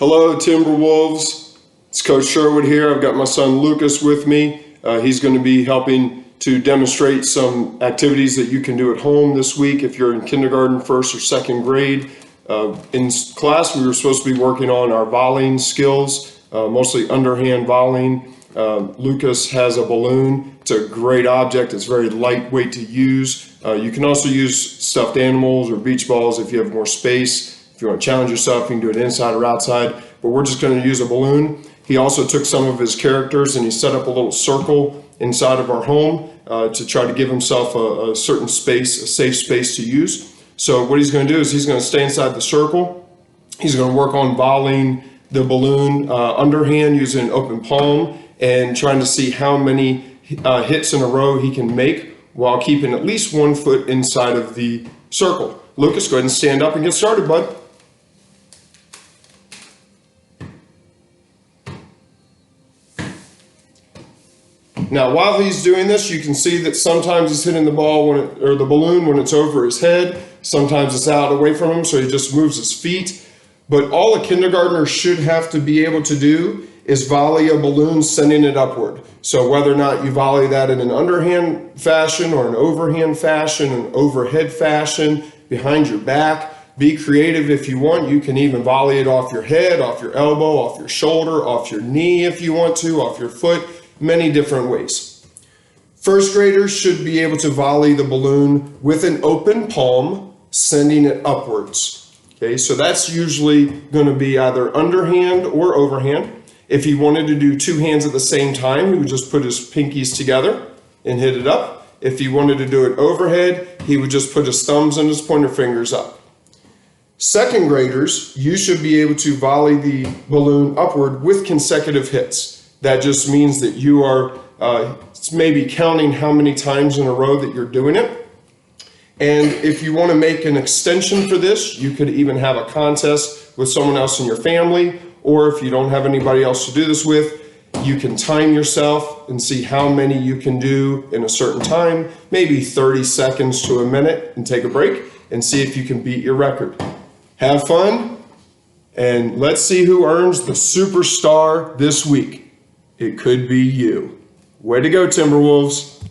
Hello Timberwolves, it's Coach Sherwood here. I've got my son Lucas with me. He's going to be helping to demonstrate some activities that you can do at home this week if you're in kindergarten, first or second grade. In class we were supposed to be working on our volleying skills, mostly underhand volleying. Lucas has a balloon. It's a great object. It's very lightweight to use. You can also use stuffed animals or beach balls if you have more space. If you want to challenge yourself, you can do it inside or outside, but we're just going to use a balloon. He also took some of his characters and he set up a little circle inside of our home to try to give himself a certain space, a safe space to use. So what he's going to do is he's going to stay inside the circle. He's going to work on volleying the balloon underhand using an open palm and trying to see how many hits in a row he can make while keeping at least 1 foot inside of the circle. Lucas, go ahead and stand up and get started, bud. Now, while he's doing this, you can see that sometimes he's hitting the ball or the balloon when it's over his head. Sometimes it's out away from him, so he just moves his feet. But all a kindergartner should have to be able to do is volley a balloon sending it upward. So whether or not you volley that in an underhand fashion or an overhand fashion, an overhead fashion, behind your back, be creative if you want. You can even volley it off your head, off your elbow, off your shoulder, off your knee if you want to, off your foot, many different ways. First graders should be able to volley the balloon with an open palm, sending it upwards. Okay, so that's usually going to be either underhand or overhand. If he wanted to do two hands at the same time, he would just put his pinkies together and hit it up. If he wanted to do it overhead, he would just put his thumbs and his pointer fingers up. Second graders, you should be able to volley the balloon upward with consecutive hits. That just means that you are maybe counting how many times in a row that you're doing it. And if you want to make an extension for this, you could even have a contest with someone else in your family, or if you don't have anybody else to do this with, you can time yourself and see how many you can do in a certain time, maybe 30 seconds to a minute, and take a break and see if you can beat your record. Have fun, and let's see who earns the superstar this week. It could be you. Way to go, Timberwolves.